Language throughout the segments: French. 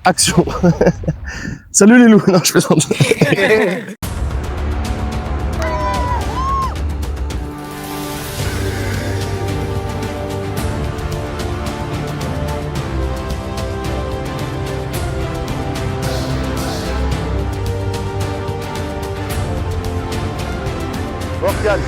Action. Salut les loups. Non, je plaisante. Morgane.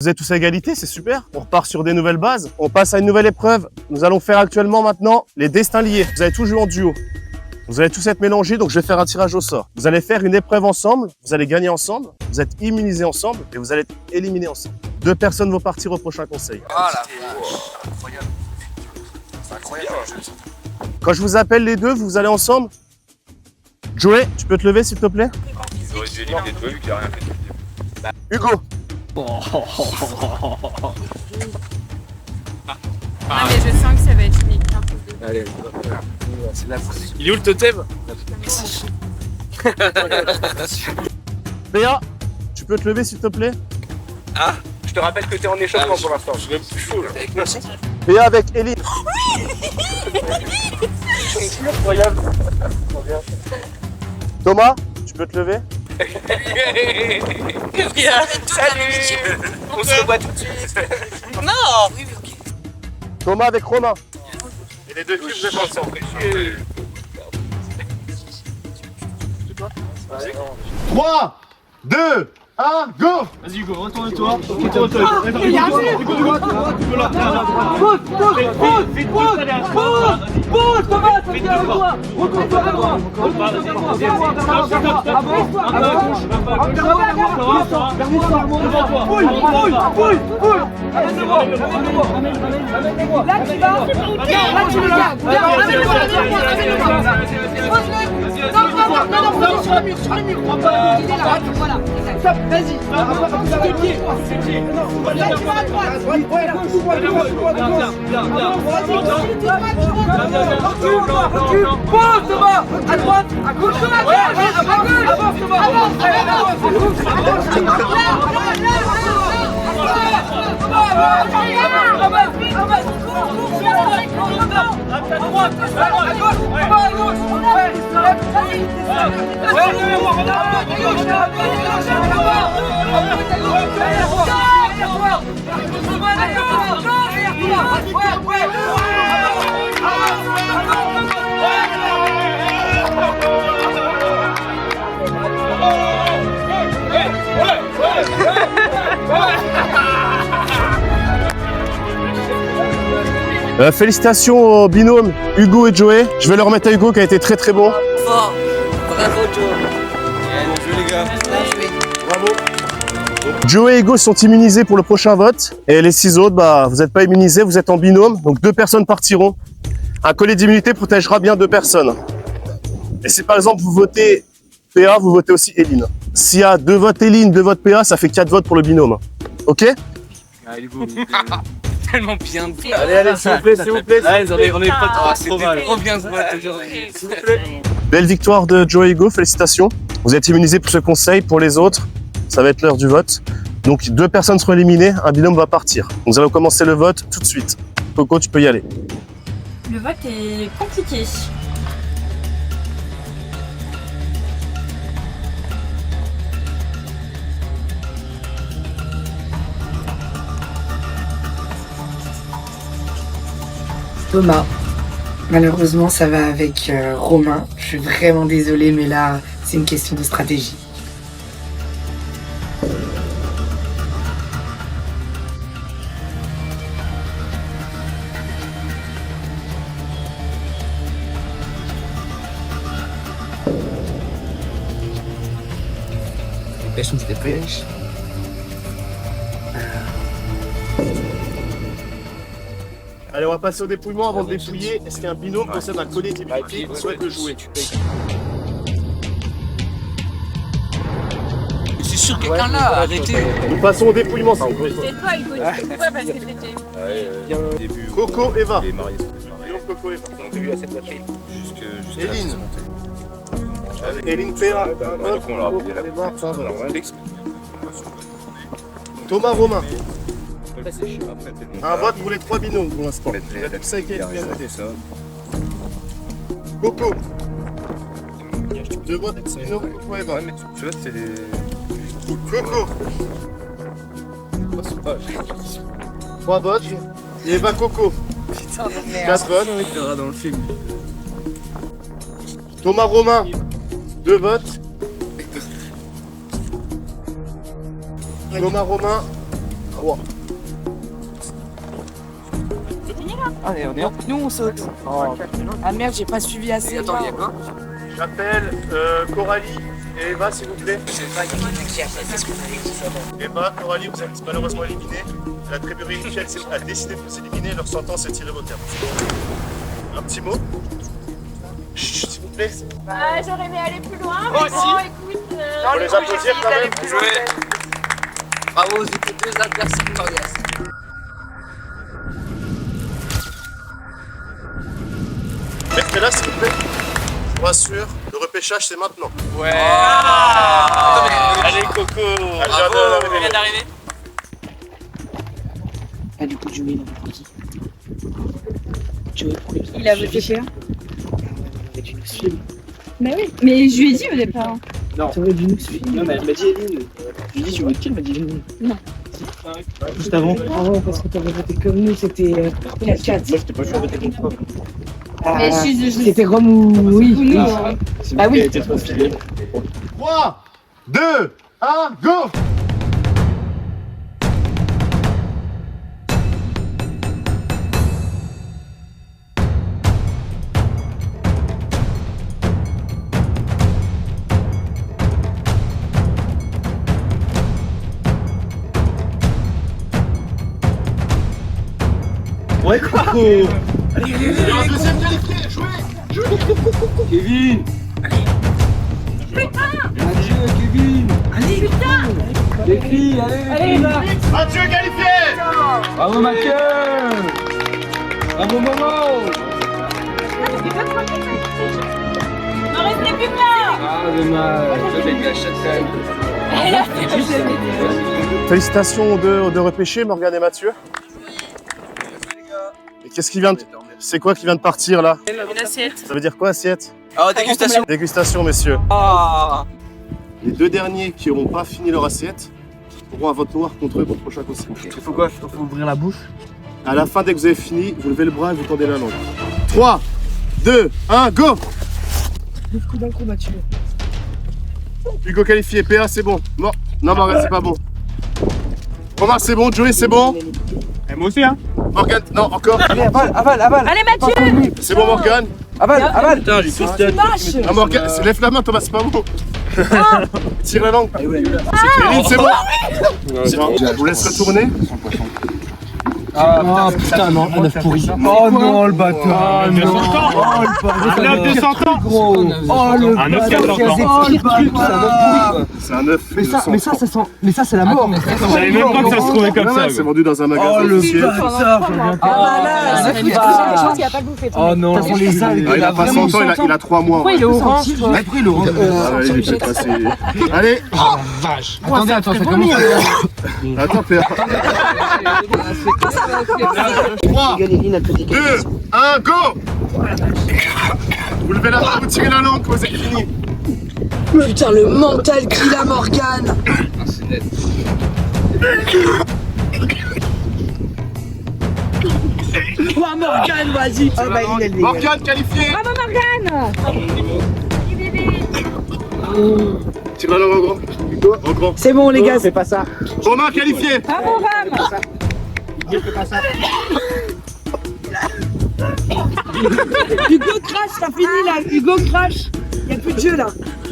Vous êtes tous à égalité, c'est super. On repart sur des nouvelles bases. On passe à une nouvelle épreuve. Nous allons faire actuellement maintenant les destins liés. Vous allez tous jouer en duo. Vous allez tous être mélangés, donc je vais faire un tirage au sort. Vous allez faire une épreuve ensemble, vous allez gagner ensemble, vous êtes immunisés ensemble et vous allez être éliminés ensemble. 2 personnes vont partir au prochain conseil. Ah la vache, incroyable. C'est incroyable. Quand je vous appelle les deux, vous allez ensemble. Joey, tu peux te lever s'il te plaît? Ils auraient dû éliminer toi vu qu'il a rien fait. Hugo. Ah mais je sens que ça va être unique. Hein. Allez, c'est la folie. Il est où le totem? Béa, tu peux te lever s'il te plaît? Ah, je te rappelle que t'es en échauffement pour l'instant. Je vais plus chaud là. Merci. Béa avec Eline. Incroyable. Thomas, tu peux te lever? Salut. On se revoit tout de suite. Non. Thomas avec Romain. Et les deux cubes de ensemble. 3, 2, 1, go! Vas-y Hugo, retourne-toi. Pause Thomas, ça vient avec toi. Retourne-toi vers moi. Là tu vas, là tu le gardes. Non, sur le mur. Il est là, voilà. Stop, vas-y. C'est le pied. Là tu vas à droite. Recule. Pause Thomas. À droite, à gauche, à gauche. Avance Thomas. Félicitations au binôme Hugo et Joey. Je vais le remettre à Hugo qui a été très bon. Fort. Bravo Joe. Bien joué les gars. Bien joué. Bravo. Joey et Hugo sont immunisés pour le prochain vote. Et les 6 autres, vous n'êtes pas immunisés, vous êtes en binôme. Donc 2 personnes partiront. Un collier d'immunité protégera bien 2 personnes. Et si par exemple vous votez PA, vous votez aussi Eline. S'il y a 2 votes Eline, 2 votes PA, ça fait 4 votes pour le binôme. Ok? Allez Hugo. Tellement bien. Allez, s'il vous plaît. Allez, on est pas trop mal. Trop bien ce vote aujourd'hui. Belle victoire de Joey et Hugo, félicitations. Vous êtes immunisés pour ce conseil. Pour les autres, ça va être l'heure du vote. Donc 2 personnes seront éliminées, un binôme va partir. Nous allons commencer le vote tout de suite. Coco, tu peux y aller. Le vote est compliqué. Thomas. Malheureusement, ça va avec Romain. Je suis vraiment désolée, mais là, c'est une question de stratégie. Dépêche, on se dépêche. Allez, on va passer au dépouillement. Avant de dépouiller, est-ce qu'un binôme possède un collier d'immunité et souhaite le jouer? C'est sûr, quelqu'un là, arrêtez. Nous passons au dépouillement, s'il vous plaît. C'est toi, Hugo. C'est pourquoi parce que c'était. Coco, Eva. Il est marié. Binôme Coco, Eva. On a vu à cette batterie. Jusqu'à Eline. la montée. Eline Péa. Donc on l'a rappelé là. Thomas Romain. Après, c'est le Un vote pour les 3 binômes pour l'instant. Mettre Vous êtes tous avec elle, bien noté. ça. Coco. 2 votes pour binôme, Coco, Eva. Ouais, mais tu vois, c'est des. Coco. Oh, c'est pas. 3 votes. Et Eva Coco. Putain de merde. 4 votes. Il verra dans le film. Thomas Romain. 2 votes. Thomas Romain. 3. Allez, on est. Nous, on saute. Ah merde, j'ai pas suivi assez. Attends, il y a quoi? J'appelle Coralie et Eva, s'il vous plaît. Eva, Coralie, vous êtes malheureusement éliminés. La tribunerie Michel a décidé de vous éliminer. Leur sentence est irrévocable. Un petit mot? Chut, s'il vous plaît. J'aurais aimé aller plus loin. Moi Mais aussi. bon, écoute. Faut les applaudir quand même. Bravo, vous êtes 2 adversaires coriaces. Restez là, s'il vous plaît. Je vous rassure, le repêchage c'est maintenant. Ouais. Allez, Coco. Elle vient d'arriver. Ah, du coup, Joey, il a voté qui? Il a voté cher. Tu nous suis. Mais oui, mais je lui ai dit au départ. T'aurais dû nous suivre. Non, mais elle m'a dit Eline. Je lui ai dit, tu votes qui? Elle m'a dit Eline. Juste avant. Ah ouais, parce que t'avais voté comme nous, c'était 4-4. Moi, j'étais pas sûr de voter contre toi. Mais je suis. C'était Rome ou. Oui. Nous, C'est Bah moi oui. qui a été trop stylé. 3, 2, 1, go! Ouais, Coco. Allez, deuxième qualifié, jouez! Kevin. Adieu, Kevin. Allez, putain. Les filles, allez. Mathieu qualifié! Bravo, Mathieu. Bravo, Momo. n'en restait plus que là. Ah, dommage. Je dégage Félicitations aux deux repêchés, Morgane et Mathieu. Et qu'est-ce qui vient de... C'est quoi qui vient de partir là? Une assiette. Ça veut dire quoi, assiette? Oh, dégustation. Dégustation, messieurs. Ah. Les 2 derniers qui n'auront pas fini leur assiette auront un vote noir contre eux pour le prochain conseil. Il faut quoi? Il faut ouvrir la bouche. À la fin, dès que vous avez fini, vous levez le bras et vous tendez la langue. 3, 2, 1, go! D'un coup, Mathieu. Hugo qualifié, PA c'est bon. Non, Morgane c'est pas bon. Romain c'est bon, Joey c'est bon. Et moi aussi, hein. Morgane, non, encore. Allez, avale. Allez, Mathieu. C'est bon, Morgane. Avale. Putain, j'ai tout fait. Ah, Morgane, lève la main, Thomas, c'est pas bon. Tire la langue. Eline, c'est bon. Je vous laisse retourner. Ah putain, non, un œuf pourri. Oh non, le bâtard. Oh non, Un œuf de 100 ans. gros. Oh le Un œuf de 100 ans. C'est un œuf. Mais ça sent. Mais ça, c'est la mort. Je savais même pas que ça se trouvait comme ça. C'est vendu dans un magasin. Oh le officiel. bâtard. Oh non, on les a. Ah, il a pas 100 ans, il a 3 mois. Il est orange, toi. Après, il est orange. Ah, il est peut-être passé. Allez, Attends, ça commence. attends, PA. 3, 2, 1, go! Vous levez la main, vous tirez la langue, vous avez fini. Putain, le mental qu'il a, Morgane. Oh, Morgane, vas-y. Ah bah, il est le Morgane qualifié. Bravo, Morgane. Tire la langue au grand. Hugo, au grand. C'est bon, les gars. Fais pas ça. Romain qualifié. Bravo, Ram. Hugo crache, t'as fini là. Hugo crache. Y'a plus de jeu là.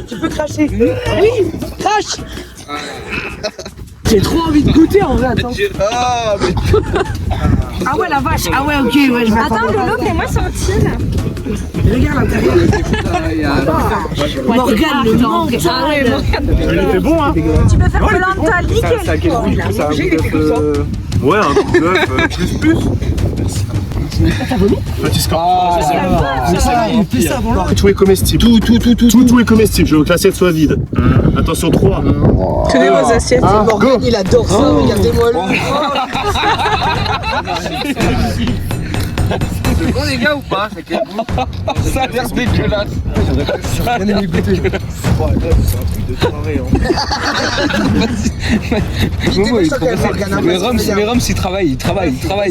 Tu peux cracher. Oui, crache. J'ai trop envie de goûter en vrai, attends. Ah ouais, la vache. Ah ouais, ok, ouais, je m'attends. Attends, Lolo, fais-moi sentir. Regarde l'intérieur. Morgane, le manque. Ah ouais, Morgane. Il était bon, hein? Tu peux faire Koh-Lanta, nickel. Ouais, un coup d'œuf, plus. Petit score. Tout est comestible. Tout est comestible. Je veux que l'assiette soit vide. Attention, 3. Tenez vos assiettes. Morgane, il adore ça. Regardez-moi lui. C'est bon les gars ou pas? Ça a l'air dégueulasse. J'aurais bien aimé goûter. Momo il est trop facile. Mais Rums il travaille.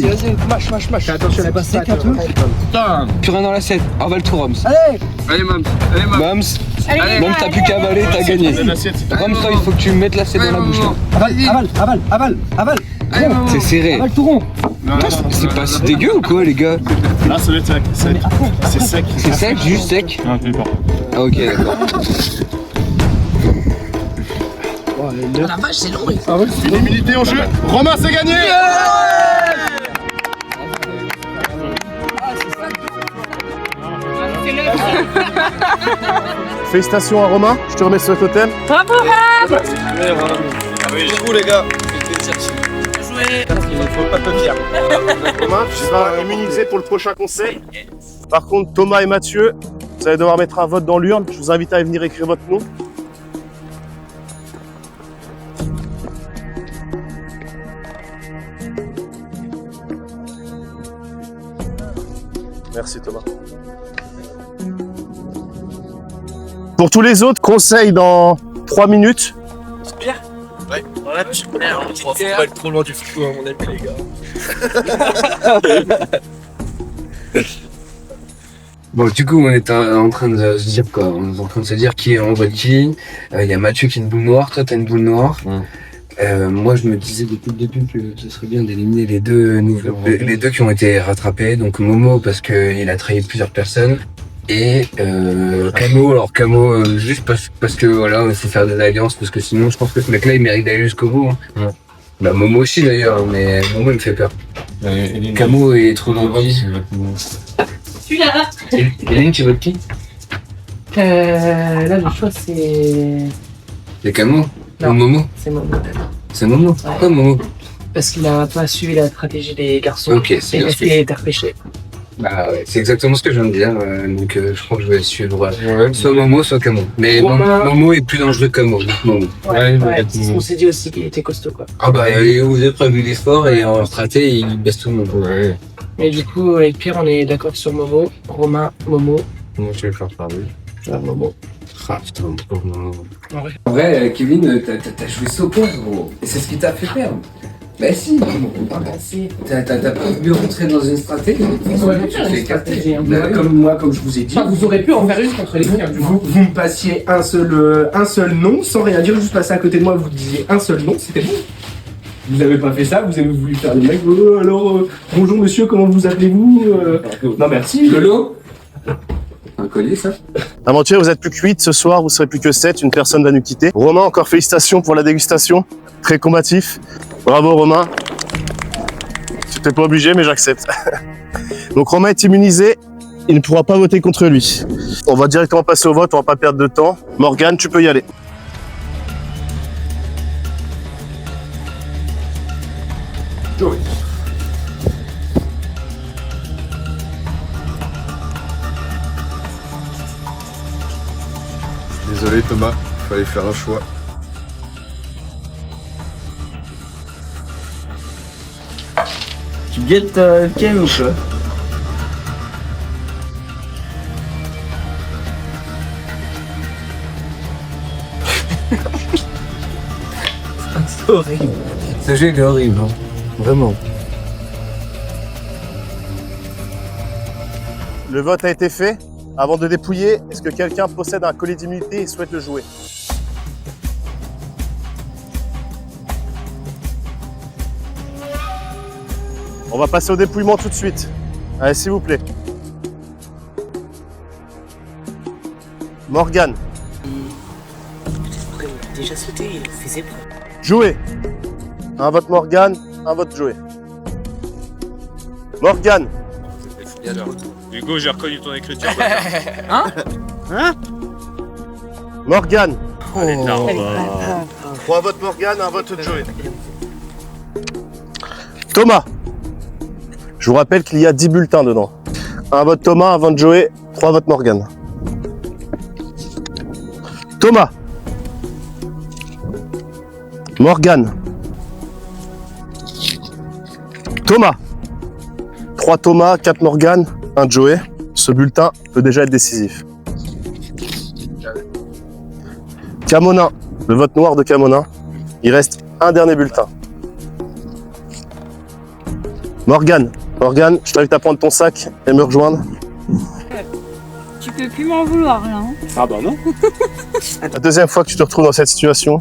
Vas-y, mâche. Attention, elle passe sec un peu. Putain, plus rien dans l'assiette. Avale tout Rums. Allez, Mams. Mams, même t'as plus qu'à avaler, t'as gagné. Rums, toi il faut que tu mettes l'assiette dans la bouche. Avale. C'est serré. Avale tout rond. C'est pas si dégueu ou quoi les gars? Là, ça va être sec. C'est sec. C'est sec, juste sec? Ah ok d'accord. La vache, c'est long. Une humilité en jeu. Romain, c'est gagné! Félicitations à Romain, je te remets sur le totem. Bravo, Ram. Vous les gars. Romain, tu seras immunisé pour le prochain conseil. Par contre, Thomas et Mathieu, vous allez devoir mettre un vote dans l'urne. Je vous invite à venir écrire votre nom. Merci Thomas. Pour tous les autres, conseil dans 3 minutes. Ouais, super. On va pas être trop loin du fou, à mon avis, les gars. Bon, du coup, on est en train de se dire quoi? On est en train de se dire qui est en vote qui. Il y a Mathieu qui a une boule noire, toi t'as une boule noire. Moi, je me disais depuis le début que ce serait bien d'éliminer les deux qui ont été rattrapés. Donc Momo parce qu'il a trahi plusieurs personnes. Et Camo, alors Camo juste parce que voilà, il faut faire des alliances parce que sinon je pense que ce mec-là il mérite d'aller jusqu'au bout. Hein. Bah Momo aussi d'ailleurs, mais Momo il me fait peur. Camo est trop gentil. Celui-là. Hélène, tu votes qui? Là, le choix, c'est. C'est Camo Non. ou Momo? C'est Momo. C'est Momo? Ouais. Pourquoi Momo? Parce qu'il a pas suivi la stratégie des garçons. Ok, c'est Et bien parce qu'il a été repêché. Bah ouais, c'est exactement ce que je viens de dire, donc je crois que je vais suivre soit Momo, soit Camo. Mais Momo est plus dangereux que Camo, donc Momo. Ouais, c'est ce qu'on s'est dit aussi qu'il était costaud quoi. Ah bah vous avez prévu l'effort et en straté, il baisse tout le monde. Ouais. Mais du coup, avec Pierre, on est d'accord sur Momo. Romain, Momo. Comment tu veux faire parler? Momo. Ah putain, pauvre Momo. En vrai, Kevin, t'as joué Sopor, gros. Et c'est ce qui t'a fait perdre. Bah si, t'as pas voulu rentrer dans une stratégie. Vous auriez pu faire une stratégie, hein. Comme je vous ai dit, Vous aurez pu en faire une contre les filles. vous me passiez un seul nom, sans rien dire, juste passer à côté de moi, vous disiez un seul nom, c'était bon. Vous n'avez pas fait ça, vous avez voulu faire le mec, alors, bonjour monsieur, comment vous appelez-vous Non merci. Lolo? Un collier, ça? Avant-hier, vous êtes plus que 8. Ce soir, vous serez plus que 7. Une personne va nous quitter. Romain, encore félicitations pour la dégustation. Très combatif. Bravo, Romain. Tu n'étais pas obligé, mais j'accepte. Donc, Romain est immunisé. Il ne pourra pas voter contre lui. On va directement passer au vote. On va pas perdre de temps. Morgane, tu peux y aller. Joey. Désolé Thomas, fallait faire un choix. Tu guettes Ken ou quoi? C'est horrible. Ce jeu il est horrible, hein. Vraiment. Le vote a été fait. Avant de dépouiller, est-ce que quelqu'un possède un collier d'immunité et souhaite le jouer? On va passer au dépouillement tout de suite. Allez, s'il vous plaît. Morgane. Déjà sauté, il fait ses preuves. Jouer. Un vote Morgane, un vote Joey. Morgane. Hugo, j'ai reconnu ton écriture. Morgane. Non, 3 votes Morgane, 1 vote Joey. Thomas. Je vous rappelle qu'il y a 10 bulletins dedans. 1 vote Thomas, 1 vote Joey, 3 votes Morgane. Thomas. Morgane. Thomas. 3 Thomas, 4 Morgane, 1 Joey. Ce bulletin peut déjà être décisif. Camonin, le vote noir de Camonin. Il reste un dernier bulletin. Morgane, je t'invite à prendre ton sac et me rejoindre. Tu peux plus m'en vouloir là. Hein. Ah bah non. La deuxième fois que tu te retrouves dans cette situation,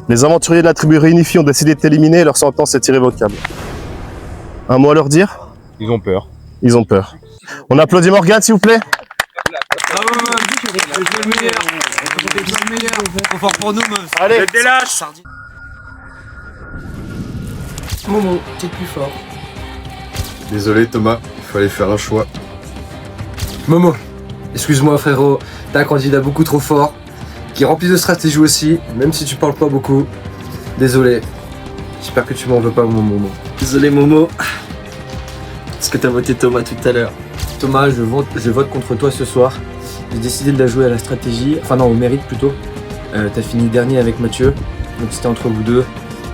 les aventuriers de la tribu réunifiée ont décidé de t'éliminer et leur sentence est irrévocable. Un mot à leur dire? Ils ont peur. Ils ont peur. On applaudit Morgane, s'il vous plaît. Trop fort pour nous, meuf. Allez, Des lâches. Momo, t'es plus fort. Désolé Thomas, il fallait faire un choix. Momo, excuse-moi frérot, t'as un candidat beaucoup trop fort, qui est rempli de stratégie aussi, même si tu parles pas beaucoup. Désolé, j'espère que tu m'en veux pas mon Momo. Désolé, Momo. Parce que t'as voté Thomas tout à l'heure. Thomas, je vote contre toi ce soir. J'ai décidé de la jouer à la stratégie, enfin non, au mérite plutôt. T'as fini dernier avec Mathieu, donc c'était entre vous deux.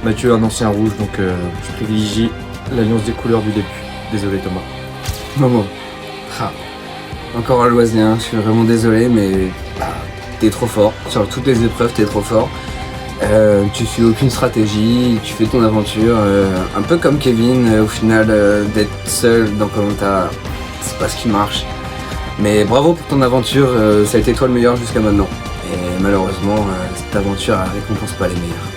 Mathieu, un ancien rouge, donc je privilégie l'alliance des couleurs du début. Désolé Thomas. Momo. Encore un loisir, je suis vraiment désolé, mais t'es trop fort. Sur toutes les épreuves, t'es trop fort. Tu suis aucune stratégie, tu fais ton aventure. Un peu comme Kevin, au final, d'être seul dans Koh-Lanta, c'est pas ce qui marche. Mais bravo pour ton aventure, ça a été toi le meilleur jusqu'à maintenant. Et malheureusement, cette aventure ne récompense pas les meilleurs.